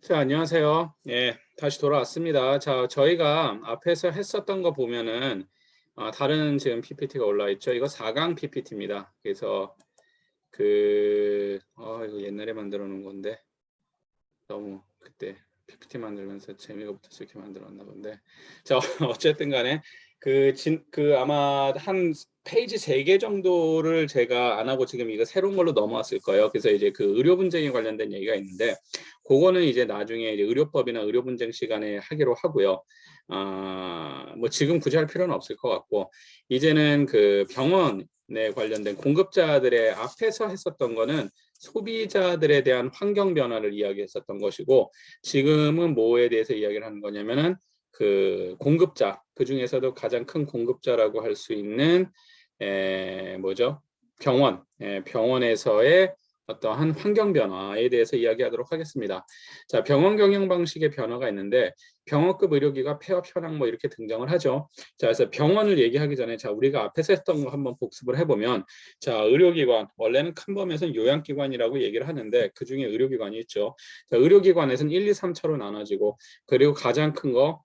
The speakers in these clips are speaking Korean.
자, 안녕하세요. 예, 다시 돌아왔습니다. 자, 저희가 앞에서 했었던 거 보면은 다른 지금 PPT가 올라와 있죠. 이거 4강 PPT입니다. 그래서 이거 옛날에 만들어 놓은 건데 너무 그때 PPT 만들면서 재미가 붙어서 이렇게 만들었나 본데. 자, 어쨌든 간에 아마 한 페이지 3개 정도를 제가 안 하고 지금 이거 새로운 걸로 넘어왔을 거예요. 그래서 이제 그 의료 분쟁에 관련된 얘기가 있는데 그거는 이제 나중에 이제 의료법이나 의료 분쟁 시간에 하기로 하고요. 뭐 지금 굳이 할 필요는 없을 것 같고 이제는 그 병원에 관련된 공급자들의 앞에서 했었던 거는 소비자들에 대한 환경 변화를 이야기했었던 것이고 지금은 뭐에 대해서 이야기를 하는 거냐면은 그 공급자, 그 중에서도 가장 큰 공급자라고 할 수 있는 뭐죠? 병원에서의 어떠한 환경 변화에 대해서 이야기하도록 하겠습니다. 자, 병원 경영 방식의 변화가 있는데 병원급 의료기가 폐업 현황 뭐 이렇게 등장을 하죠. 자, 그래서 병원을 얘기하기 전에 자, 우리가 앞에서 했던 거 한번 복습을 해보면 자, 의료기관 원래는 큰 범위에서는 요양기관이라고 얘기를 하는데 그 중에 의료기관이 있죠. 자, 의료기관에서는 1, 2, 3차로 나눠지고 그리고 가장 큰 거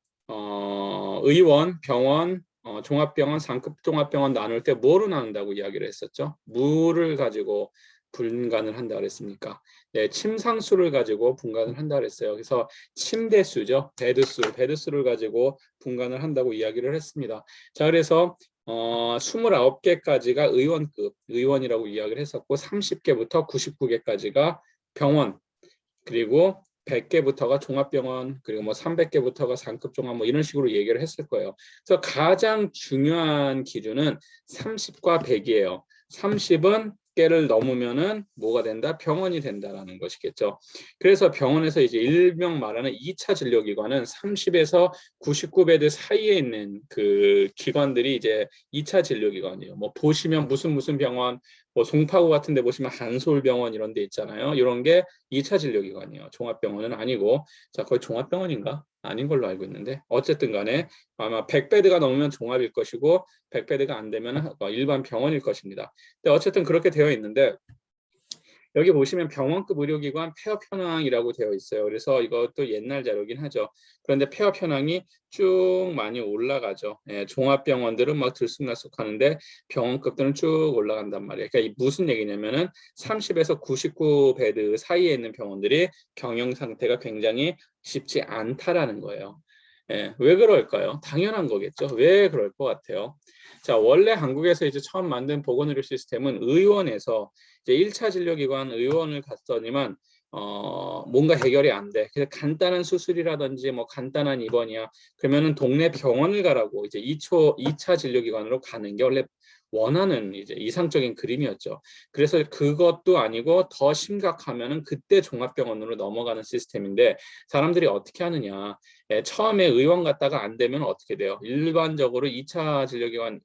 의원, 병원, 종합병원, 상급 종합병원 나눌 때 뭐로 나눈다고 이야기를 했었죠? 무를 가지고 분간을 한다 그랬습니까? 네, 침상수를 가지고 분간을 한다 그랬어요. 그래서 침대수죠. 베드수를 가지고 분간을 한다고 이야기를 했습니다. 자, 그래서 29개까지가 의원이라고 이야기를 했었고 30개부터 99개까지가 병원, 그리고 100개부터가 종합병원, 그리고 뭐 300개부터가 상급 종합 뭐 이런 식으로 얘기를 했을 거예요. 그래서 가장 중요한 기준은 30과 100이에요. 30은 개를 넘으면은 뭐가 된다? 병원이 된다라는 것이겠죠. 그래서 병원에서 이제 일명 말하는 2차 진료기관은 30에서 99베드 사이에 있는 그 기관들이 이제 2차 진료기관이에요. 뭐 보시면 무슨 병원, 뭐 송파구 같은 데 보시면 한솔병원 이런 데 있잖아요. 이런 게 2차 진료기관이에요. 종합병원은 아니고. 자, 거의 종합병원인가? 아닌 걸로 알고 있는데 어쨌든 간에 아마 100베드가 넘으면 종합일 것이고 100베드가 안 되면 일반 병원일 것입니다. 근데 어쨌든 그렇게 되어 있는데 여기 보시면 병원급 의료기관 폐업 현황이라고 되어 있어요. 그래서 이것도 옛날 자료긴 하죠. 그런데 폐업 현황이 쭉 많이 올라가죠. 예, 종합병원들은 막 들쑥날쑥하는데 병원급들은 쭉 올라간단 말이에요. 그러니까 무슨 얘기냐면은 30에서 99베드 사이에 있는 병원들이 경영 상태가 굉장히 쉽지 않다라는 거예요. 예, 왜 그럴까요? 당연한 거겠죠. 왜 그럴 것 같아요? 자, 원래 한국에서 이제 처음 만든 보건의료 시스템은 의원에서 이제 1차 진료기관 의원을 갔더니만 뭔가 해결이 안 돼. 그래서 간단한 수술이라든지 뭐 간단한 입원이야. 그러면은 동네 병원을 가라고 이제 2차 진료기관으로 가는 게 원래 원하는 이제 이상적인 그림이었죠. 그래서 그것도 아니고 더 심각하면은 그때 종합병원으로 넘어가는 시스템인데 사람들이 어떻게 하느냐. 처음에 의원 갔다가 안 되면 어떻게 돼요? 일반적으로 2차 진료기관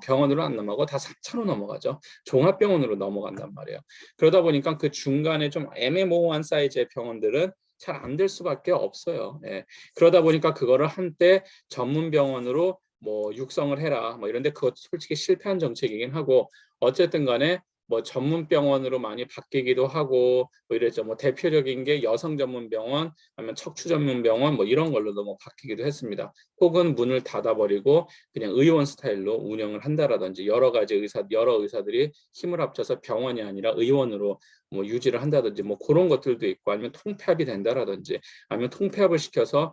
병원으로 안 넘어가고 다 3차로 넘어가죠. 종합병원으로 넘어간단 말이에요. 그러다 보니까 그 중간에 좀 애매모호한 사이즈의 병원들은 잘 안 될 수밖에 없어요. 예. 그러다 보니까 그거를 한때 전문 병원으로 뭐 육성을 해라 뭐 이런데 그것 솔직히 실패한 정책이긴 하고 어쨌든 간에 뭐 전문 병원으로 많이 바뀌기도 하고 뭐 이랬죠. 뭐 대표적인 게 여성 전문 병원 아니면 척추 전문 병원 뭐 이런 걸로도 뭐 바뀌기도 했습니다. 혹은 문을 닫아버리고 그냥 의원 스타일로 운영을 한다라든지 여러 의사들이 힘을 합쳐서 병원이 아니라 의원으로 뭐 유지를 한다든지 뭐 그런 것들도 있고 아니면 통폐합이 된다라든지 아니면 통폐합을 시켜서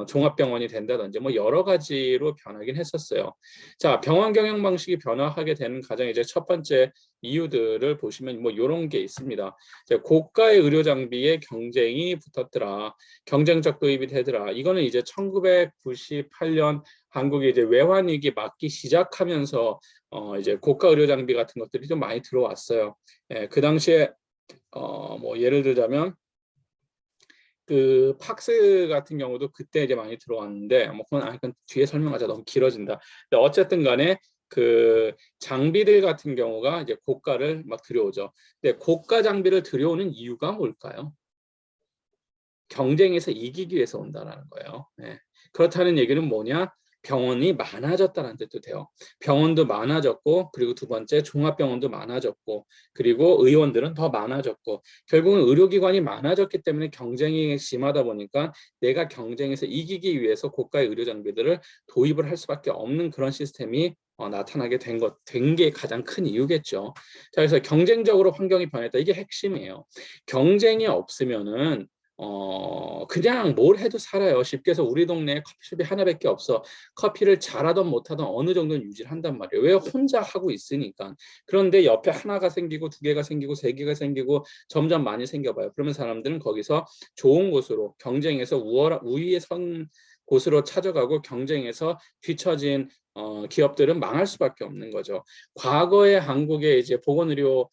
종합병원이 된다든지 뭐 여러 가지로 변하긴 했었어요. 자, 병원 경영 방식이 변화하게 되는 가장 이제 첫 번째 이유들을 보시면 뭐 이런 게 있습니다. 고가의 의료 장비에 경쟁이 붙었더라. 경쟁적 도입이 되더라. 이거는 이제 1998년 한국이 이제 외환위기 맞기 시작하면서 이제 고가 의료 장비 같은 것들이 좀 많이 들어왔어요. 예, 그 당시에 뭐 예를 들자면 그 팍스 같은 경우도 그때 이제 많이 들어왔는데 뭐 그건 뒤에 설명하자 너무 길어진다. 근데 어쨌든 간에 그 장비들 같은 경우가 이제 고가를 막 들여오죠. 근데 고가 장비를 들여오는 이유가 뭘까요? 경쟁에서 이기기 위해서 온다라는 거예요. 네. 그렇다는 얘기는 뭐냐? 병원이 많아졌다는 뜻도 돼요. 병원도 많아졌고, 그리고 두 번째 종합병원도 많아졌고, 그리고 의원들은 더 많아졌고, 결국은 의료기관이 많아졌기 때문에 경쟁이 심하다 보니까 내가 경쟁에서 이기기 위해서 고가의 의료 장비들을 도입을 할 수밖에 없는 그런 시스템이 나타나게 된 게 가장 큰 이유겠죠. 자, 그래서 경쟁적으로 환경이 변했다. 이게 핵심이에요. 경쟁이 없으면은 그냥 뭘 해도 살아요. 쉽게 해서 우리 동네에 커피숍이 하나밖에 없어. 커피를 잘하던 못하던 어느 정도는 유지를 한단 말이에요. 왜? 혼자 하고 있으니까. 그런데 옆에 하나가 생기고 두 개가 생기고 세 개가 생기고 점점 많이 생겨봐요. 그러면 사람들은 거기서 좋은 곳으로 경쟁에서 우위에 선 곳으로 찾아가고 경쟁에서 뒤처진 기업들은 망할 수밖에 없는 거죠. 과거의 한국의 이제 보건의료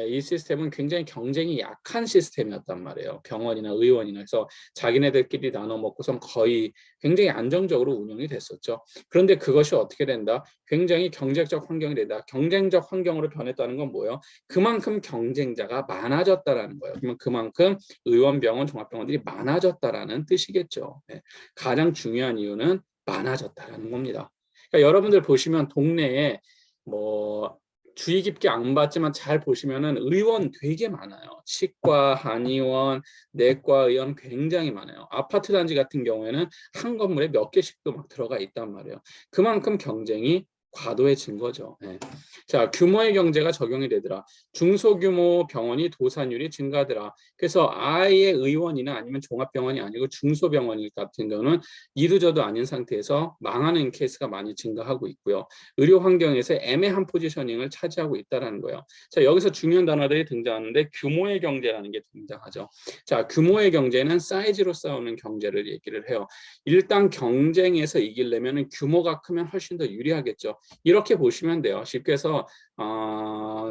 이 시스템은 굉장히 경쟁이 약한 시스템이었단 말이에요. 병원이나 의원이나 해서 자기네들끼리 나눠 먹고선 거의 굉장히 안정적으로 운영이 됐었죠. 그런데 그것이 어떻게 된다? 굉장히 경쟁적 환경이 된다. 경쟁적 환경으로 변했다는 건 뭐예요? 그만큼 경쟁자가 많아졌다라는 거예요. 그러면 그만큼 의원, 병원, 종합병원들이 많아졌다라는 뜻이겠죠. 네. 가장 중요한 이유는 많아졌다라는 겁니다. 그러니까 여러분들 보시면 동네에 뭐 주의 깊게 안 봤지만 잘 보시면은 의원 되게 많아요. 치과, 한의원, 내과 의원 굉장히 많아요. 아파트 단지 같은 경우에는 한 건물에 몇 개씩도 막 들어가 있단 말이에요. 그만큼 경쟁이 과도해진 거죠. 네. 자, 규모의 경제가 적용이 되더라. 중소규모 병원이 도산율이 증가하더라. 그래서 아예 의원이나 아니면 종합병원이 아니고 중소병원 같은 경우는 이도저도 아닌 상태에서 망하는 케이스가 많이 증가하고 있고요. 의료 환경에서 애매한 포지셔닝을 차지하고 있다는 거예요. 자, 여기서 중요한 단어들이 등장하는데 규모의 경제라는 게 등장하죠. 자, 규모의 경제는 사이즈로 싸우는 경제를 얘기를 해요. 일단 경쟁에서 이기려면 규모가 크면 훨씬 더 유리하겠죠. 이렇게 보시면 돼요. 쉽게 해서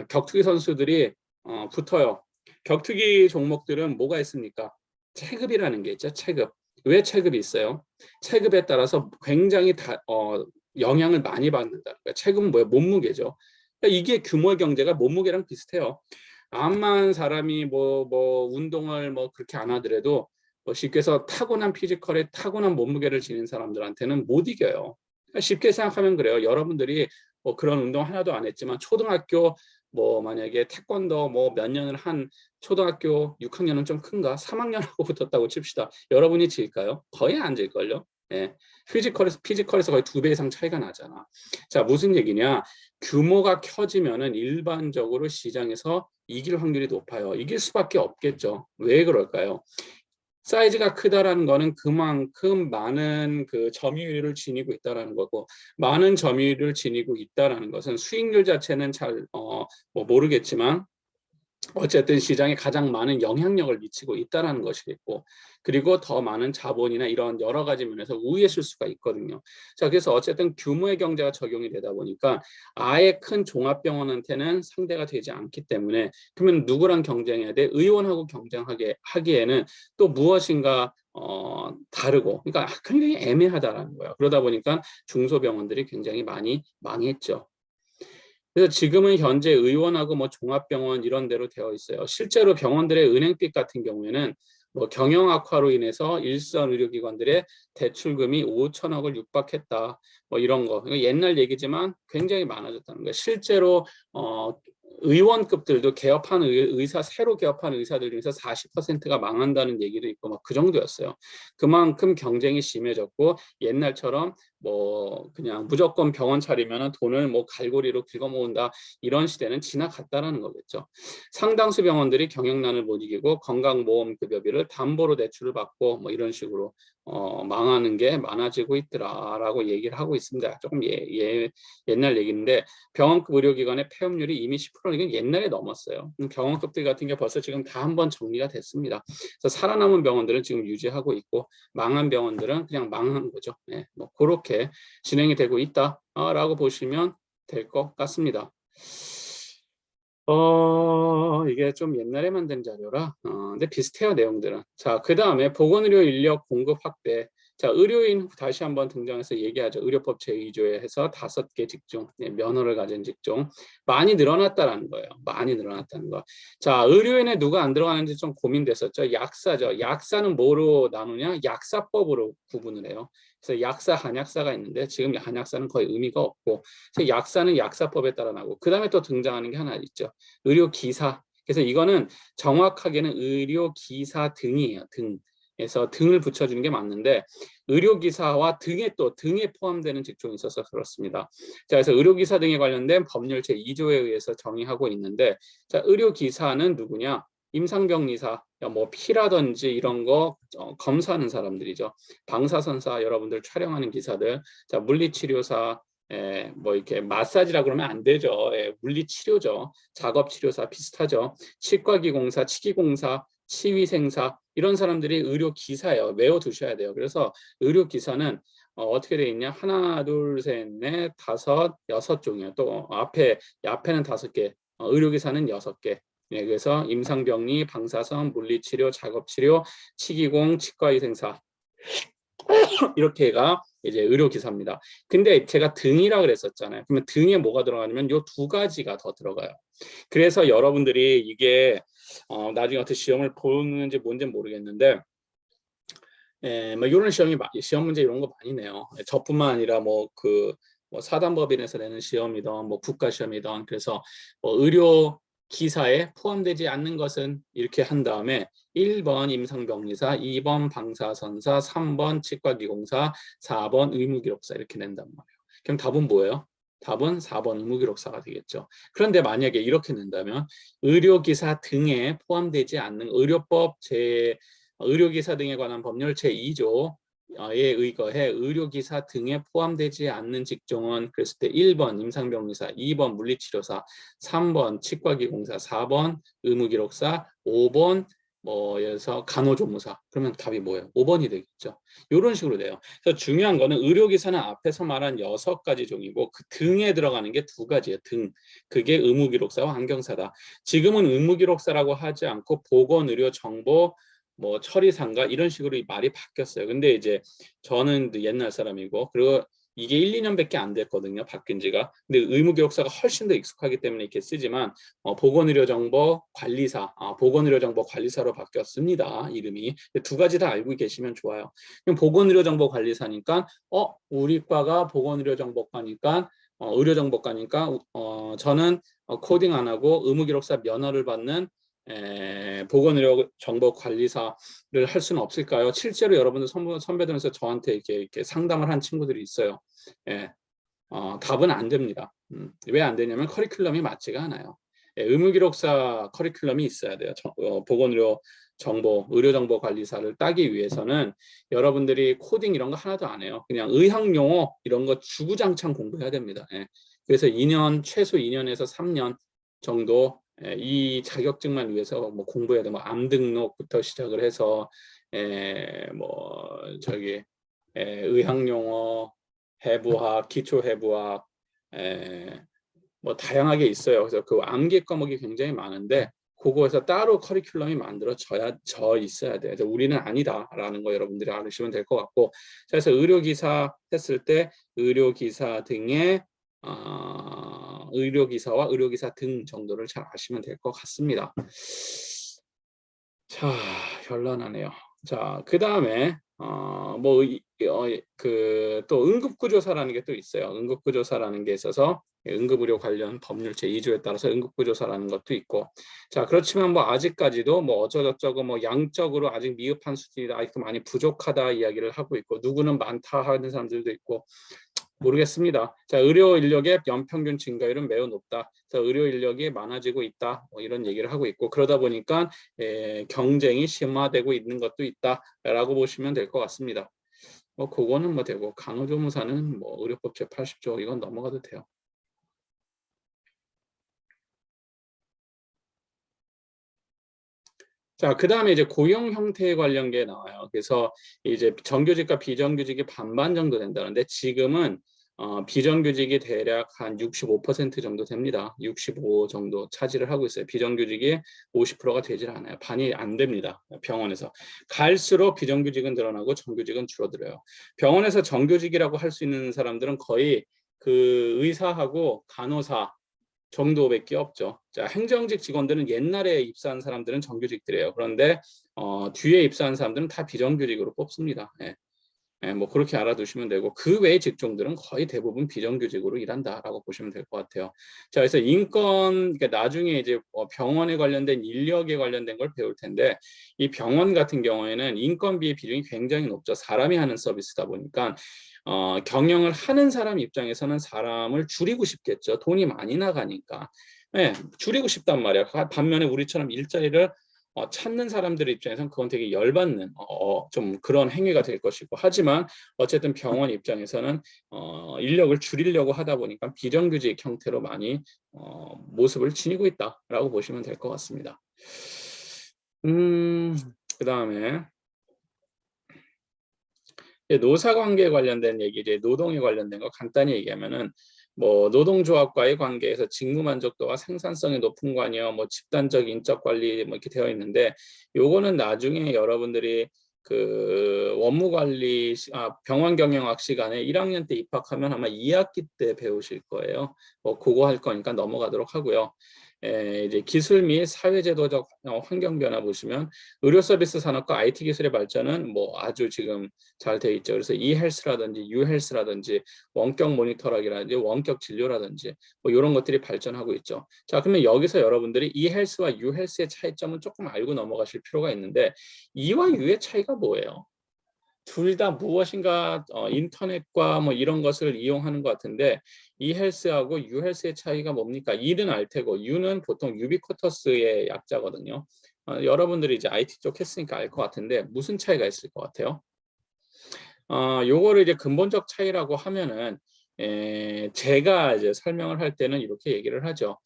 격투기 선수들이 붙어요. 격투기 종목들은 뭐가 있습니까? 체급이라는 게 있죠. 체급. 왜 체급이 있어요? 체급에 따라서 굉장히 영향을 많이 받는다. 그러니까 체급은 뭐예요? 몸무게죠. 그러니까 이게 규모의 경제가 몸무게랑 비슷해요. 암만 사람이 뭐 운동을 뭐 그렇게 안 하더라도 쉽게 해서 타고난 피지컬에 타고난 몸무게를 지닌 사람들한테는 못 이겨요. 그러니까 쉽게 생각하면 그래요. 여러분들이 뭐 그런 운동 하나도 안 했지만 초등학교 뭐 만약에 태권도 뭐 몇 년을 한 초등학교 6학년은 좀 큰가? 3학년하고 붙었다고 칩시다. 여러분이 질까요? 거의 안 질걸요. 예. 피지컬에서 거의 2배 이상 차이가 나잖아. 자, 무슨 얘기냐? 규모가 커지면은 일반적으로 시장에서 이길 확률이 높아요. 이길 수밖에 없겠죠. 왜 그럴까요? 사이즈가 크다라는 거는 그만큼 많은 그 점유율을 지니고 있다라는 거고, 많은 점유율을 지니고 있다라는 것은 수익률 자체는 잘 뭐 모르겠지만 어쨌든 시장에 가장 많은 영향력을 미치고 있다는 것이겠고, 그리고 더 많은 자본이나 이런 여러 가지 면에서 우위에 설 수가 있거든요. 자, 그래서 어쨌든 규모의 경제가 적용이 되다 보니까 아예 큰 종합병원한테는 상대가 되지 않기 때문에, 그러면 누구랑 경쟁해야 돼? 의원하고 경쟁하게 하기에는 또 무엇인가 다르고, 그러니까 굉장히 애매하다라는 거예요. 그러다 보니까 중소병원들이 굉장히 많이 망했죠. 그래서 지금은 현재 의원하고 뭐 종합병원 이런 데로 되어 있어요. 실제로 병원들의 은행빚 같은 경우에는 뭐 경영 악화로 인해서 일선 의료기관들의 대출금이 5천억을 육박했다. 뭐 이런 거. 이거 옛날 얘기지만 굉장히 많아졌다는 거예요. 실제로 의원급들도 개업한 의사, 새로 개업한 의사들 중에서 40%가 망한다는 얘기도 있고 막 그 정도였어요. 그만큼 경쟁이 심해졌고 옛날처럼 뭐 그냥 무조건 병원 차리면 돈을 뭐 갈고리로 긁어 모은다 이런 시대는 지나갔다라는 거겠죠. 상당수 병원들이 경영난을 못 이기고 건강보험급여비를 담보로 대출을 받고 뭐 이런 식으로 망하는 게 많아지고 있더라라고 얘기를 하고 있습니다. 조금 옛날 얘기인데 병원급 의료기관의 폐업률이 이미 10%는 이건 옛날에 넘었어요. 병원급들 같은 게 벌써 지금 다 한번 정리가 됐습니다. 그래서 살아남은 병원들은 지금 유지하고 있고 망한 병원들은 그냥 망한 거죠. 네, 뭐 그렇게 진행이 되고 있다라고 보시면 될 것 같습니다. 이게 좀 옛날에 만든 자료라 근데 비슷해요 내용들은. 자, 그 다음에 보건의료 인력 공급 확대. 자, 의료인 다시 한번 등장해서 얘기하죠. 의료법 제2조에 해서 5개 직종, 면허를 가진 직종 많이 늘어났다라는 거예요. 많이 늘어났다는 거. 자, 의료인에 누가 안 들어가는지 좀 고민됐었죠. 약사죠. 약사는 뭐로 나누냐? 약사법으로 구분을 해요. 그래서 약사, 한약사가 있는데 지금 한약사는 거의 의미가 없고, 그래서 약사는 약사법에 따라 나오고, 그 다음에 또 등장하는 게 하나 있죠. 의료기사. 그래서 이거는 정확하게는 의료기사 등이에요. 등. 그래서 등을 붙여주는 게 맞는데 의료기사와 등에 포함되는 직종이 있어서 그렇습니다. 자, 그래서 의료기사 등에 관련된 법률 제2조에 의해서 정의하고 있는데, 자, 의료기사는 누구냐? 임상병리사, 뭐 피라든지 이런 거 검사하는 사람들이죠. 방사선사, 여러분들 촬영하는 기사들, 자, 물리치료사, 뭐 이렇게 마사지라 그러면 안 되죠. 물리치료죠. 작업치료사 비슷하죠. 치과기공사, 치기공사, 치위생사 이런 사람들이 의료기사예요. 외워두셔야 돼요. 그래서 의료기사는 어떻게 돼 있냐? 하나, 둘, 셋, 넷, 다섯, 6종이에요. 또 앞에는 5개, 의료기사는 6개. 네, 그래서 임상병리, 방사선, 물리치료, 작업치료, 치기공, 치과위생사 이렇게가 이제 의료기사입니다. 근데 제가 등이라 그랬었잖아요. 그러면 등에 뭐가 들어가냐면 요 2가지가 더 들어가요. 그래서 여러분들이 이게 나중에 어떻게 시험을 보는지 뭔지 모르겠는데 뭐 이런 시험 문제 이런 거 많이 내요. 저뿐만 아니라 뭐 사단법인에서 내는 시험이든 뭐 국가시험이든 그래서 뭐 의료 기사에 포함되지 않는 것은 이렇게 한 다음에 1번 임상병리사, 2번 방사선사, 3번 치과기공사, 4번 의무기록사 이렇게 낸단 말이에요. 그럼 답은 뭐예요? 답은 4번 의무기록사가 되겠죠. 그런데 만약에 이렇게 낸다면 의료기사 등에 포함되지 않는 의료기사 등에 관한 법률 제2조에 의거해 의료기사 등에 포함되지 않는 직종은 그랬을 때 1번 임상병리사, 2번 물리치료사, 3번 치과기공사, 4번 의무기록사, 5번 뭐 예를 들어서 간호조무사. 그러면 답이 뭐예요? 5번이 되겠죠. 이런 식으로 돼요. 그래서 중요한 거는 의료기사는 앞에서 말한 6가지 종이고 그 등에 들어가는 게 2가지예요. 등. 그게 의무기록사와 환경사다. 지금은 의무기록사라고 하지 않고 보건의료정보 뭐 처리상가 이런 식으로 말이 바뀌었어요. 근데 이제 저는 옛날 사람이고 그리고 이게 1, 2년밖에 안 됐거든요. 바뀐 지가. 근데 의무기록사가 훨씬 더 익숙하기 때문에 이렇게 쓰지만 보건의료정보관리사, 보건의료정보관리사로 바뀌었습니다. 이름이. 2가지 다 알고 계시면 좋아요. 그럼 보건의료정보관리사니까 우리 과가 보건의료정보과니까 의료정보과니까 저는 코딩 안 하고 의무기록사 면허를 받는 보건의료정보관리사를 할 수는 없을까요? 실제로 여러분들 선배들에서 저한테 이렇게 상담을 한 친구들이 있어요. 답은 안 됩니다. 왜 안 되냐면 커리큘럼이 맞지가 않아요. 의무기록사 커리큘럼이 있어야 돼요. 의료정보관리사를 따기 위해서는 여러분들이 코딩 이런 거 하나도 안 해요. 그냥 의학용어 이런 거 주구장창 공부해야 됩니다. 그래서 최소 2년에서 3년 정도 이 자격증만 위해서 뭐 공부해야 돼. 뭐 암등록부터 시작을 해서 의학용어, 해부학, 기초해부학 뭐 다양하게 있어요. 그래서 그 암기 과목이 굉장히 많은데 그거에서 따로 커리큘럼이 만들어져 있어야 돼요. 그래서 우리는 아니다라는 거 여러분들이 알으시면 될 것 같고, 그래서 의료기사 했을 때 의료기사 등의 의료기사와 의료기사 등 정도를 잘 아시면 될 것 같습니다. 자, 현란하네요. 자, 그 다음에 또 응급구조사라는 게 또 있어요. 응급구조사라는 게 있어서 응급의료 관련 법률 제2조에 따라서 응급구조사라는 것도 있고, 자, 그렇지만 뭐 아직까지도 뭐 어쩌고저쩌고 뭐 양적으로 아직 미흡한 수준이다, 아직도 많이 부족하다 이야기를 하고 있고, 누구는 많다 하는 사람들도 있고 모르겠습니다. 자, 의료 인력의 연평균 증가율은 매우 높다. 그래서 의료 인력이 많아지고 있다. 뭐 이런 얘기를 하고 있고, 그러다 보니까 경쟁이 심화되고 있는 것도 있다라고 보시면 될 것 같습니다. 뭐 그거는 뭐 되고, 간호조무사는 뭐 의료법 제80조 이건 넘어가도 돼요. 자, 그 다음에 이제 고용 형태에 관련 게 나와요. 그래서 이제 정규직과 비정규직이 반반 정도 된다는데 지금은 비정규직이 대략 한 65% 정도 됩니다. 65 정도 차지를 하고 있어요. 비정규직이 50%가 되질 않아요. 반이 안 됩니다. 병원에서. 갈수록 비정규직은 늘어나고 정규직은 줄어들어요. 병원에서 정규직이라고 할 수 있는 사람들은 거의 그 의사하고 간호사 정도밖에 없죠. 자, 행정직 직원들은 옛날에 입사한 사람들은 정규직들이에요. 그런데 뒤에 입사한 사람들은 다 비정규직으로 뽑습니다. 예. 예, 뭐 그렇게 알아두시면 되고 그 외의 직종들은 거의 대부분 비정규직으로 일한다라고 보시면 될 것 같아요. 자, 그래서 인건 그러니까 나중에 이제 병원에 관련된 인력에 관련된 걸 배울 텐데 이 병원 같은 경우에는 인건비의 비중이 굉장히 높죠. 사람이 하는 서비스다 보니까 경영을 하는 사람 입장에서는 사람을 줄이고 싶겠죠. 돈이 많이 나가니까. 네, 줄이고 싶단 말이야. 반면에 우리처럼 일자리를 찾는 사람들의 입장에서는 그건 되게 열받는 좀 그런 행위가 될 것이고 하지만 어쨌든 병원 입장에서는 인력을 줄이려고 하다 보니까 비정규직 형태로 많이 모습을 지니고 있다라고 보시면 될 것 같습니다. 그다음에 노사관계에 관련된 얘기, 이제 노동에 관련된 거 간단히 얘기하면은 뭐 노동조합과의 관계에서 직무 만족도와 생산성이 높은 관여, 뭐 집단적 인적 관리 뭐 이렇게 되어 있는데 요거는 나중에 여러분들이 그 원무관리 병원 경영학 시간에 1학년 때 입학하면 아마 2학기 때 배우실 거예요. 뭐 그거 할 거니까 넘어가도록 하고요. 이제 기술 및 사회제도적 환경 변화 보시면 의료 서비스 산업과 IT 기술의 발전은 뭐 아주 지금 잘 돼 있죠. 그래서 e헬스라든지 유헬스라든지 원격 모니터링이라든지 원격 진료라든지 뭐 이런 것들이 발전하고 있죠. 자, 그러면 여기서 여러분들이 e헬스와 유헬스의 차이점은 조금 알고 넘어가실 필요가 있는데 E와 U의 차이가 뭐예요? 둘 다 무엇인가 인터넷과 뭐 이런 것을 이용하는 것 같은데 e헬스하고 유헬스의 차이가 뭡니까? E는 알 테고 U는 보통 유비쿼터스의 약자거든요. 여러분들이 이제 IT 쪽 했으니까 알 것 같은데 무슨 차이가 있을 것 같아요? 요거를 이제 근본적 차이라고 하면은 제가 이제 설명을 할 때는 이렇게 얘기를 하죠.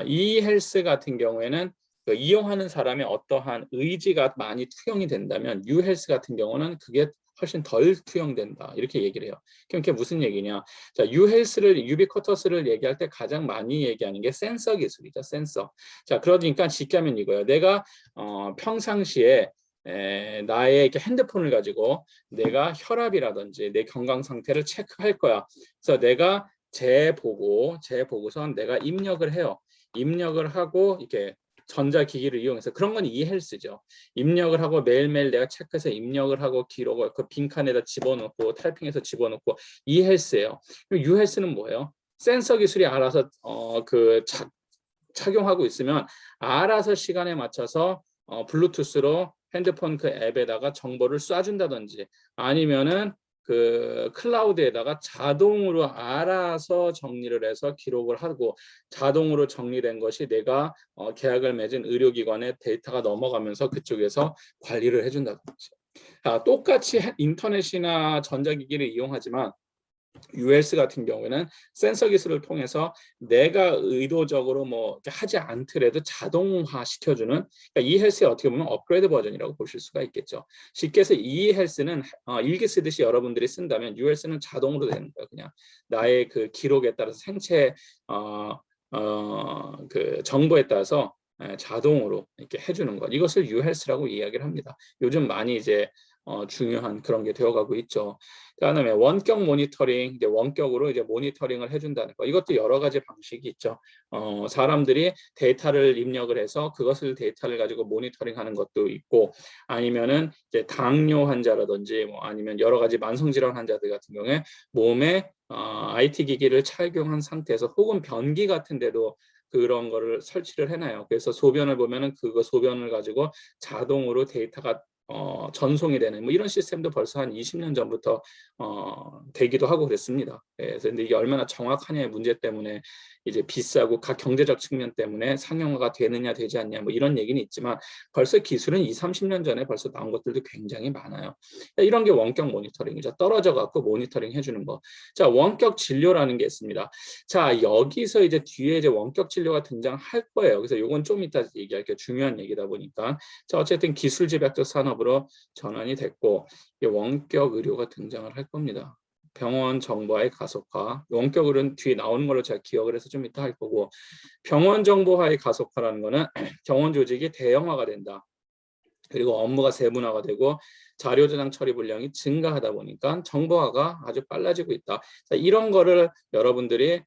e헬스 같은 경우에는 그 이용하는 사람의 어떠한 의지가 많이 투영이 된다면 유헬스 같은 경우는 그게 훨씬 덜 투영된다 이렇게 얘기를 해요. 그럼 그게 무슨 얘기냐? 자, 유헬스를 유비쿼터스를 얘기할 때 가장 많이 얘기하는 게 센서 기술이죠. 센서. 자, 그러니까 쉽게 하면 이거예요. 내가 평상시에 나의 이렇게 핸드폰을 가지고 내가 혈압이라든지 내 건강 상태를 체크할 거야. 그래서 내가 재 보고선 내가 입력을 해요. 입력을 하고 이렇게 전자기기를 이용해서 그런 건 e헬스죠. 입력을 하고 매일매일 내가 체크해서 입력을 하고 기록을 그 빈칸에다 집어넣고 타이핑해서 집어넣고 e헬스예요. 유헬스는 뭐예요? 센서 기술이 알아서 착용하고 있으면 알아서 시간에 맞춰서 블루투스로 핸드폰 그 앱에다가 정보를 쏴준다든지 아니면은 그 클라우드에다가 자동으로 알아서 정리를 해서 기록을 하고 자동으로 정리된 것이 내가 계약을 맺은 의료기관에 데이터가 넘어가면서 그쪽에서 관리를 해준다든지. 똑같이 인터넷이나 전자기기를 이용하지만 ULS 같은 경우에는 센서 기술을 통해서 내가 의도적으로 뭐 하지 않더라도 자동화 시켜주는 그러니까 e헬스의 어떻게 보면 업그레이드 버전이라고 보실 수가 있겠죠. 쉽게 해서 e헬스는 일기 쓰듯이 여러분들이 쓴다면 ULS는 자동으로 되는 거예요. 그냥 나의 그 기록에 따라서 생체 그 정보에 따라서 자동으로 이렇게 해주는 것 이것을 유헬스라고 이야기를 합니다. 요즘 많이 이제 중요한 그런 게 되어가고 있죠. 그다음에 원격 모니터링, 이제 원격으로 이제 모니터링을 해준다는 거. 이것도 여러 가지 방식이 있죠. 사람들이 데이터를 입력을 해서 그것을 데이터를 가지고 모니터링하는 것도 있고, 아니면은 이제 당뇨 환자라든지 뭐 아니면 여러 가지 만성질환 환자들 같은 경우에 몸에 IT 기기를 착용한 상태에서 혹은 변기 같은 데도 그런 거를 설치를 해놔요. 그래서 소변을 보면은 그거 소변을 가지고 자동으로 데이터가 전송이 되는 뭐 이런 시스템도 벌써 한 20년 전부터 되기도 하고 그랬습니다. 그래서 근데 이게 얼마나 정확하냐의 문제 때문에 이제 비싸고 각 경제적 측면 때문에 상용화가 되느냐 되지 않냐 뭐 이런 얘기는 있지만 벌써 기술은 20, 30년 전에 벌써 나온 것들도 굉장히 많아요. 이런 게 원격 모니터링이죠. 떨어져 갖고 모니터링 해주는 거. 자, 원격 진료라는 게 있습니다. 자, 여기서 이제 뒤에 이제 원격 진료가 등장할 거예요. 그래서 이건 좀 이따 얘기할게요. 중요한 얘기다 보니까. 자, 어쨌든 기술 집약적 산업으로 전환이 됐고 원격 의료가 등장을 할 겁니다. 병원 정보화의 가속화. 원격으로는 뒤에 나오는 걸로 제가 기억을 해서 좀 이따 할 거고, 병원 정보화의 가속화라는 거는 병원 조직이 대형화가 된다. 그리고 업무가 세분화가 되고 자료 저장 처리 분량이 증가하다 보니까 정보화가 아주 빨라지고 있다. 자, 이런 거를 여러분들이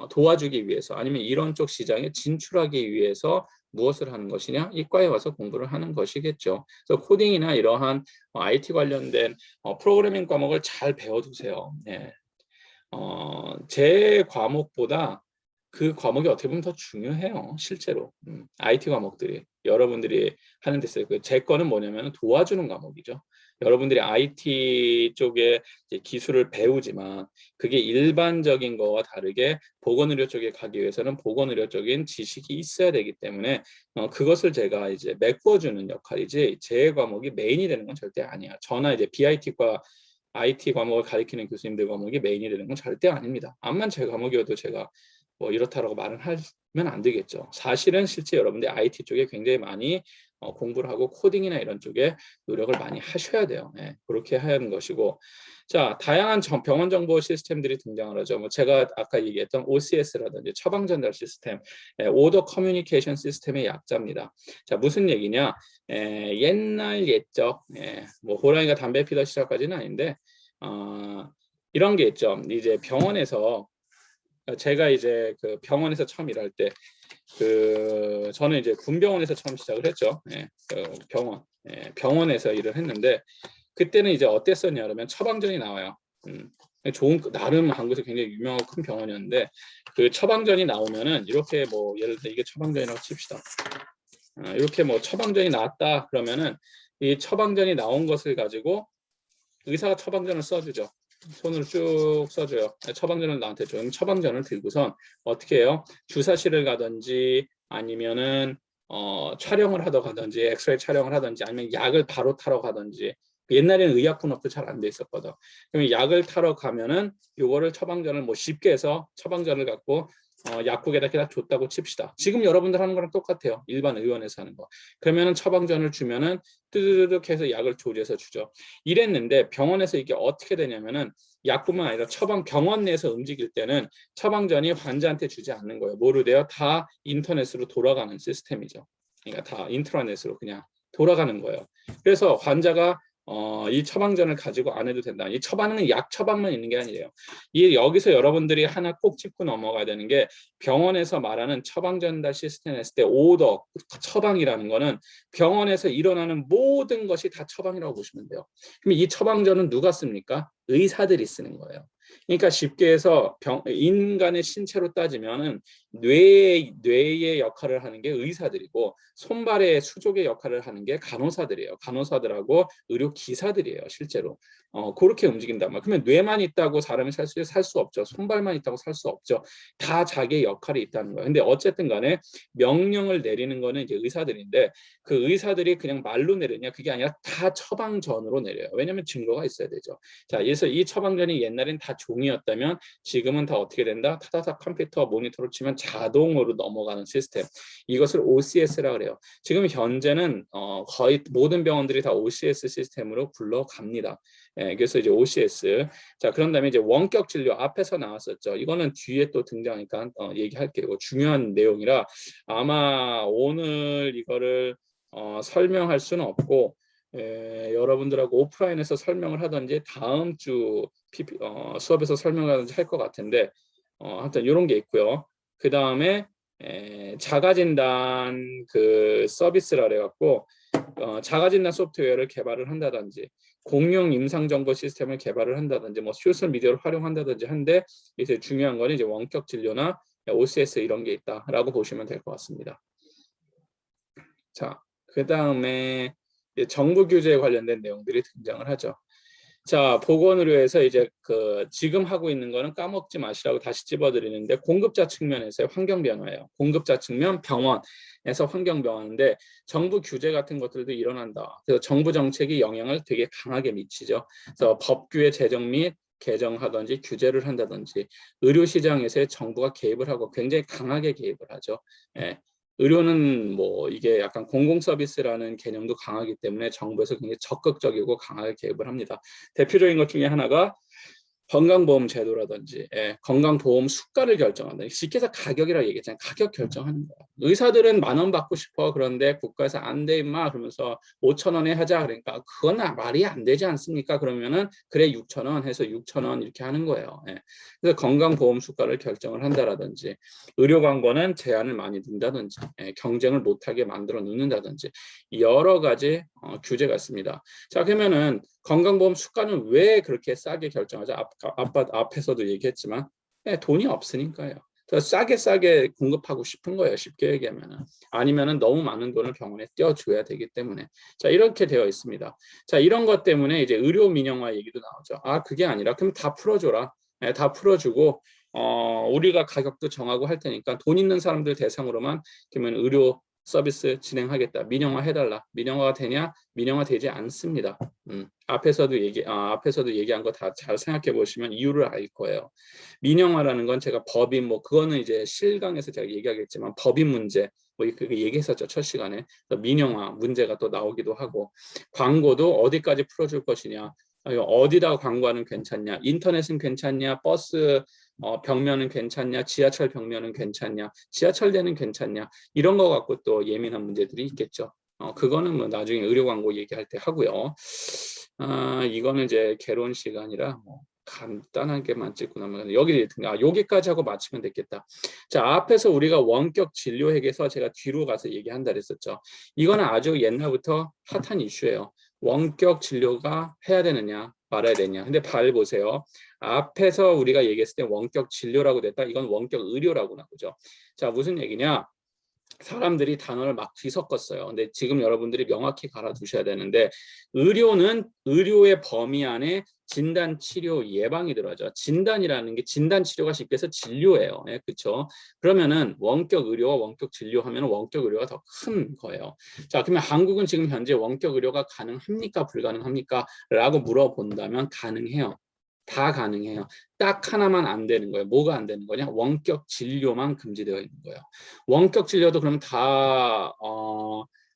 도와주기 위해서 아니면 이런 쪽 시장에 진출하기 위해서 무엇을 하는 것이냐? 이과에 와서 공부를 하는 것이겠죠. 그래서 코딩이나 이러한 IT 관련된 프로그래밍 과목을 잘 배워두세요. 예. 제 과목보다 그 과목이 어떻게 보면 더 중요해요. 실제로 IT 과목들이 여러분들이 하는 데 있어요. 제 거는 뭐냐면 도와주는 과목이죠. 여러분들이 IT 쪽에 이제 기술을 배우지만 그게 일반적인 거와 다르게 보건의료 쪽에 가기 위해서는 보건의료적인 지식이 있어야 되기 때문에 그것을 제가 이제 메꿔주는 역할이지 제 과목이 메인이 되는 건 절대 아니야. 저나 이제 BIT과 IT 과목을 가리키는 교수님들 과목이 메인이 되는 건 절대 아닙니다. 암만 제 과목이어도 제가 뭐 이렇다라고 말은 하면 안 되겠죠. 사실은 실제 여러분들 IT 쪽에 굉장히 많이 공부를 하고 코딩이나 이런 쪽에 노력을 많이 하셔야 돼요. 네, 그렇게 하는 것이고, 자, 다양한 병원 정보 시스템들이 등장을 하죠. 뭐 제가 아까 얘기했던 OCS라든지 처방 전달 시스템, 오더 커뮤니케이션 시스템의 약자입니다. 자, 무슨 얘기냐? 옛날 옛적, 뭐 호랑이가 담배 피던 시절까지는 아닌데, 이런 게 있죠. 이제 병원에서 제가 이제 그 병원에서 처음 일할 때 저는 이제 군병원에서 처음 시작을 했죠. 병원에서 일을 했는데 그때는 이제 어땠었냐 그러면 처방전이 나와요. 좋은 나름 한국에서 굉장히 유명하고 큰 병원이었는데 그 처방전이 나오면은 이렇게 뭐 예를 들어 이게 처방전이라고 칩시다. 이렇게 뭐 처방전이 나왔다 그러면은 이 처방전이 나온 것을 가지고 의사가 처방전을 써주죠. 손으로 쭉 써줘요. 처방전을 나한테 줘. 처방전을 들고선 어떻게 해요? 주사실을 가든지 아니면은 촬영을 하러 가든지 엑스레이 촬영을 하든지 아니면 약을 바로 타러 가든지 옛날에는 의약분업도 잘 안 돼 있었거든. 그러면 약을 타러 가면은 요거를 처방전을 뭐 쉽게 해서 처방전을 갖고 약국에다 그냥 줬다고 칩시다. 지금 여러분들 하는 거랑 똑같아요. 일반 의원에서 하는 거. 그러면은 처방전을 주면은 뜨드득 해서 약을 조리해서 주죠. 이랬는데 병원에서 이게 어떻게 되냐면은 약뿐만 아니라 병원 내에서 움직일 때는 처방전이 환자한테 주지 않는 거예요. 뭐로 돼요? 다 인터넷으로 돌아가는 시스템이죠. 그러니까 다 인트라넷으로 그냥 돌아가는 거예요. 그래서 환자가 이 처방전을 가지고 안 해도 된다. 이 처방은 약 처방만 있는 게 아니에요. 여기서 여러분들이 하나 꼭 짚고 넘어가야 되는 게 병원에서 말하는 처방 전달 시스템 했을 때 오더 처방이라는 거는 병원에서 일어나는 모든 것이 다 처방이라고 보시면 돼요. 그럼 이 처방전은 누가 씁니까? 의사들이 쓰는 거예요. 그러니까 쉽게 해서 인간의 신체로 따지면은 뇌의 역할을 하는 게 의사들이고 손발의 수족의 역할을 하는 게 간호사들이에요. 간호사들하고 의료 기사들이에요. 실제로 그렇게 움직인단 말이에요. 그러면 뇌만 있다고 사람이 살 수 없죠. 손발만 있다고 살 수 없죠. 다 자기의 역할이 있다는 거예요. 근데 어쨌든 간에 명령을 내리는 거는 이제 의사들인데 그 의사들이 그냥 말로 내리냐 그게 아니라 다 처방전으로 내려요. 왜냐하면 증거가 있어야 되죠. 자, 그래서 이 처방전이 옛날엔 다 종이였다면 지금은 다 어떻게 된다? 타다닥 컴퓨터 모니터로 치면 자동으로 넘어가는 시스템. 이것을 OCS라 그래요. 지금 현재는 거의 모든 병원들이 다 OCS 시스템으로 굴러갑니다. 그래서 이제 OCS. 자, 그런 다음에 이제 원격 진료 앞에서 나왔었죠. 이거는 뒤에 또 등장하니까 얘기할게요. 중요한 내용이라 아마 오늘 이거를 설명할 수는 없고 여러분들하고 오프라인에서 설명을 하든지 다음 주 수업에서 설명을 하든지 할 것 같은데 하여튼 이런 게 있고요. 그 다음에 자가진단 그 서비스라 그래갖고 자가진단 소프트웨어를 개발을 한다든지 공용 임상정보 시스템을 개발을 한다든지 뭐 소셜미디어를 활용한다든지 한데 이제 중요한 건 이제 원격 진료나 OCS 이런 게 있다라고 보시면 될 것 같습니다. 자, 그 다음에 정부 규제에 관련된 내용들이 등장을 하죠. 자, 보건의료에서 이제 지금 하고 있는 거는 까먹지 마시라고 다시 집어드리는데 공급자 측면에서의 환경 변화예요. 공급자 측면 병원에서 환경 변화인데 정부 규제 같은 것들도 일어난다. 그래서 정부 정책이 영향을 되게 강하게 미치죠. 그래서 법규의 제정 및 개정하든지 규제를 한다든지 의료 시장에서의 정부가 개입을 하고 굉장히 강하게 개입을 하죠. 의료는 뭐 이게 약간 공공 서비스라는 개념도 강하기 때문에 정부에서 굉장히 적극적이고 강하게 개입을 합니다. 대표적인 것 중에 하나가 건강보험 제도라든지 건강보험 수가를 결정한다. 쉽게 해서 가격이라고 얘기했잖아요. 가격 결정하는 거야. 의사들은 10,000원 받고 싶어. 그런데 국가에서 안 돼 임마 그러면서 5,000원에 하자. 그러니까 그건 말이 안 되지 않습니까? 그러면은 그래 6,000원 해서 6,000원 이렇게 하는 거예요. 그래서 건강보험 수가를 결정을 한다라든지 의료 광고는 제한을 많이 둔다든지 경쟁을 못하게 만들어 놓는다든지 여러 가지 규제가 있습니다. 자, 그러면은 건강보험 수가는 왜 그렇게 싸게 결정하죠? 앞에서도 얘기했지만 돈이 없으니까요. 싸게 공급하고 싶은 거예요. 쉽게 얘기하면은. 아니면은 너무 많은 돈을 병원에 떼어줘야 되기 때문에. 자, 이렇게 되어 있습니다. 자, 이런 것 때문에 이제 의료 민영화 얘기도 나오죠. 아, 그게 아니라 그럼 다 풀어줘라. 다 풀어주고 우리가 가격도 정하고 할 테니까 돈 있는 사람들 대상으로만 그러면 의료 서비스 진행하겠다. 민영화 해달라. 민영화가 되냐? 민영화 되지 않습니다. 앞에서도 얘기한 거 다 잘 생각해 보시면 이유를 알 거예요. 민영화라는 건 제가 법인 그거는 이제 실강에서 제가 얘기하겠지만 법인 문제 그게 얘기했었죠. 첫 시간에. 민영화 문제가 또 나오기도 하고 광고도 어디까지 풀어줄 것이냐. 어디다 광고하는 괜찮냐? 인터넷은 괜찮냐? 버스 벽면은 괜찮냐? 지하철 벽면은 괜찮냐? 지하철대는 괜찮냐? 이런 거 갖고 또 예민한 문제들이 있겠죠. 그거는 뭐 나중에 의료 광고 얘기할 때 하고요. 이거는 이제 개론 시간이라 간단하게만 찍고 나면 여기까지 하고 마치면 되겠다. 자, 앞에서 우리가 원격 진료 핵에서 제가 뒤로 가서 얘기한다 그랬었죠. 이거는 아주 옛날부터 핫한 이슈예요. 원격 진료가 해야 되느냐 말아야 되냐. 근데 잘 보세요. 앞에서 우리가 얘기했을 때 원격 진료라고 됐다. 이건 원격 의료라고 나오죠. 자, 무슨 얘기냐? 사람들이 단어를 막 뒤섞었어요. 근데 지금 여러분들이 명확히 갈아두셔야 되는데 의료는 의료의 범위 안에 진단, 치료, 예방이 들어가죠. 진단이라는 게 진단, 치료가 쉽게 해서 진료예요. 그렇죠? 그러면은 원격 의료와 원격 진료하면 원격 의료가 더 큰 거예요. 자, 그러면 한국은 지금 현재 원격 의료가 가능합니까? 불가능합니까? 라고 물어본다면 가능해요. 다 가능해요. 딱 하나만 안 되는 거예요. 뭐가 안 되는 거냐? 원격 진료만 금지되어 있는 거예요. 원격 진료도 그럼 다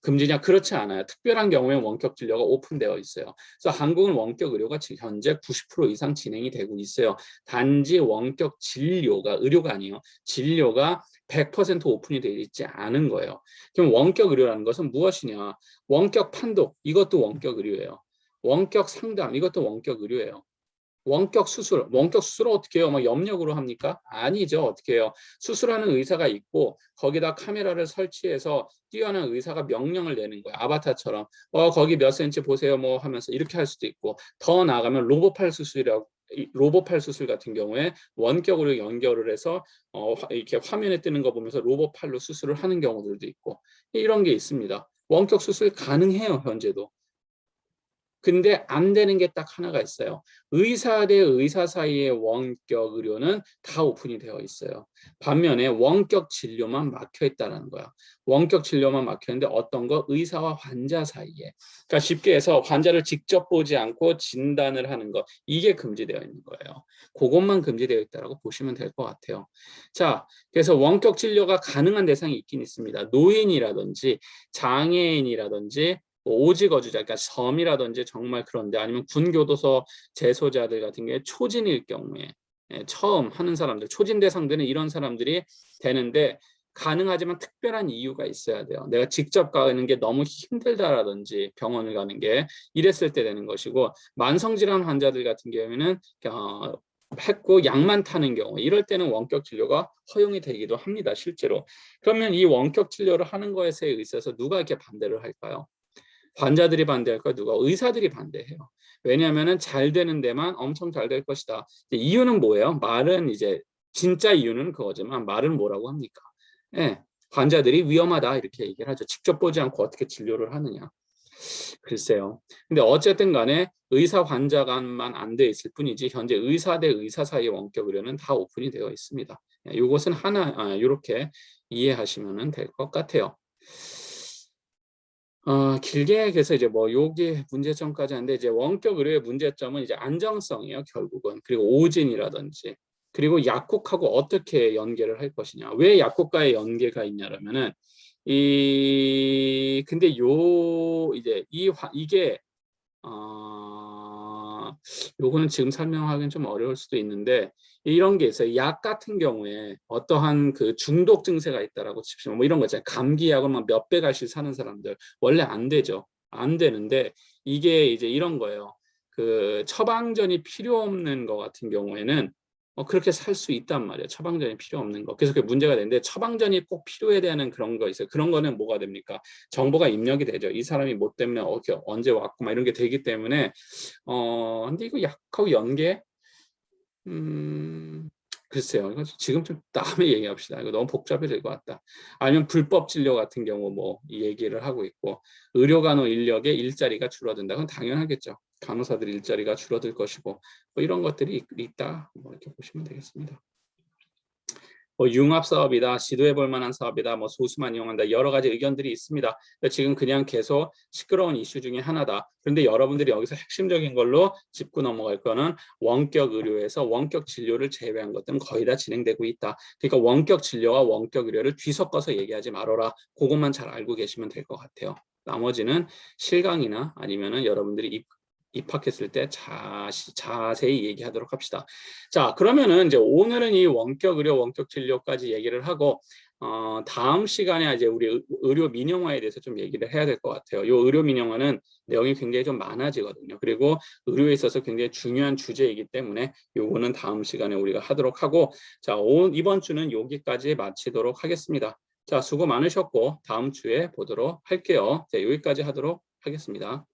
금지냐? 그렇지 않아요. 특별한 경우에 원격 진료가 오픈되어 있어요. 그래서 한국은 원격 의료가 현재 90% 이상 진행이 되고 있어요. 단지 원격 진료가 의료가 아니에요. 진료가 100% 오픈이 되어 있지 않은 거예요. 그럼 원격 의료라는 것은 무엇이냐? 원격 판독, 이것도 원격 의료예요. 원격 상담, 이것도 원격 의료예요. 원격 수술을 어떻게 해요? 염력으로 합니까? 아니죠. 어떻게 해요? 수술하는 의사가 있고 거기다 카메라를 설치해서 뛰어난 의사가 명령을 내는 거예요. 아바타처럼 거기 몇 센치 보세요 하면서 이렇게 할 수도 있고 더 나아가면 로봇팔 수술 같은 경우에 원격으로 연결을 해서 이렇게 화면에 뜨는 거 보면서 로봇팔로 수술을 하는 경우들도 있고 이런 게 있습니다. 원격 수술 가능해요. 현재도. 근데 안 되는 게 딱 하나가 있어요. 의사 대 의사 사이의 원격 의료는 다 오픈이 되어 있어요. 반면에 원격 진료만 막혀 있다는 거야. 원격 진료만 막혀 있는데 어떤 거? 의사와 환자 사이에. 그러니까 쉽게 해서 환자를 직접 보지 않고 진단을 하는 거. 이게 금지되어 있는 거예요. 그것만 금지되어 있다고 보시면 될 것 같아요. 자, 그래서 원격 진료가 가능한 대상이 있긴 있습니다. 노인이라든지 장애인이라든지 오직 거주자, 그러니까 섬이라든지 정말 그런데 아니면 군교도소 재소자들 같은 게 초진일 경우에 처음 하는 사람들, 초진 대상들은 이런 사람들이 되는데 가능하지만 특별한 이유가 있어야 돼요. 내가 직접 가는 게 너무 힘들다라든지 병원을 가는 게 이랬을 때 되는 것이고 만성질환 환자들 같은 경우에는 했고 약만 타는 경우 이럴 때는 원격 진료가 허용이 되기도 합니다. 실제로. 그러면 이 원격 진료를 하는 것에 있어서 누가 이렇게 반대를 할까요? 환자들이 반대할까? 누가? 의사들이 반대해요. 왜냐하면 잘 되는 데만 엄청 잘 될 것이다. 이유는 뭐예요? 말은 이제 진짜 이유는 그거지만 말은 뭐라고 합니까? 환자들이 위험하다 이렇게 얘기를 하죠. 직접 보지 않고 어떻게 진료를 하느냐. 글쎄요. 근데 어쨌든 간에 의사 환자 간만 안 돼 있을 뿐이지 현재 의사 대 의사 사이의 원격 의료는 다 오픈이 되어 있습니다. 이것은 이렇게 이해하시면 될 것 같아요. 길게 해서 이제 여기 문제점까지 하는데 이제 원격 의료의 문제점은 이제 안정성이에요, 결국은. 그리고 오진이라든지. 그리고 약국하고 어떻게 연계를 할 것이냐. 왜 약국과의 연계가 있냐면은 근데 이게 요거는 지금 설명하기는 좀 어려울 수도 있는데 이런 게 있어요. 약 같은 경우에 어떠한 그 중독 증세가 있다라고 칩시다. 뭐 이런 거 있잖아요. 감기약을 막 몇 배 갈씩 사는 사람들 원래 안 되죠. 안 되는데 이게 이제 이런 거예요. 그 처방전이 필요 없는 거 같은 경우에는 그렇게 살 수 있단 말이에요. 처방전이 필요 없는 거. 그래서 그게 문제가 되는데 처방전이 꼭 필요해야 되는 그런 거 있어요. 그런 거는 뭐가 됩니까? 정보가 입력이 되죠. 이 사람이 뭐 때문에 언제 왔고 막 이런 게 되기 때문에 근데 이거 약하고 연계? 글쎄요. 이거 지금 좀 다음에 얘기합시다. 이거 너무 복잡해질 것 같다. 아니면 불법 진료 같은 경우 뭐 이 얘기를 하고 있고 의료간호 인력의 일자리가 줄어든다. 그건 당연하겠죠. 간호사들 일자리가 줄어들 것이고 뭐 이런 것들이 있다. 뭐 이렇게 보시면 되겠습니다. 뭐 융합 사업이다, 시도해 볼 만한 사업이다, 뭐 소수만 이용한다, 여러 가지 의견들이 있습니다. 지금 그냥 계속 시끄러운 이슈 중에 하나다. 그런데 여러분들이 여기서 핵심적인 걸로 짚고 넘어갈 거는 원격 의료에서 원격 진료를 제외한 것들은 거의 다 진행되고 있다. 그러니까 원격 진료와 원격 의료를 뒤섞어서 얘기하지 말아라. 그것만 잘 알고 계시면 될 것 같아요. 나머지는 실강이나 아니면은 여러분들이 입학했을 때 자세히 얘기하도록 합시다. 자, 그러면은 이제 오늘은 이 원격 의료, 원격 진료까지 얘기를 하고 다음 시간에 이제 우리 의료 민영화에 대해서 좀 얘기를 해야 될 것 같아요. 이 의료 민영화는 내용이 굉장히 좀 많아지거든요. 그리고 의료에 있어서 굉장히 중요한 주제이기 때문에 요거는 다음 시간에 우리가 하도록 하고 자, 이번 주는 여기까지 마치도록 하겠습니다. 자, 수고 많으셨고 다음 주에 보도록 할게요. 자, 여기까지 하도록 하겠습니다.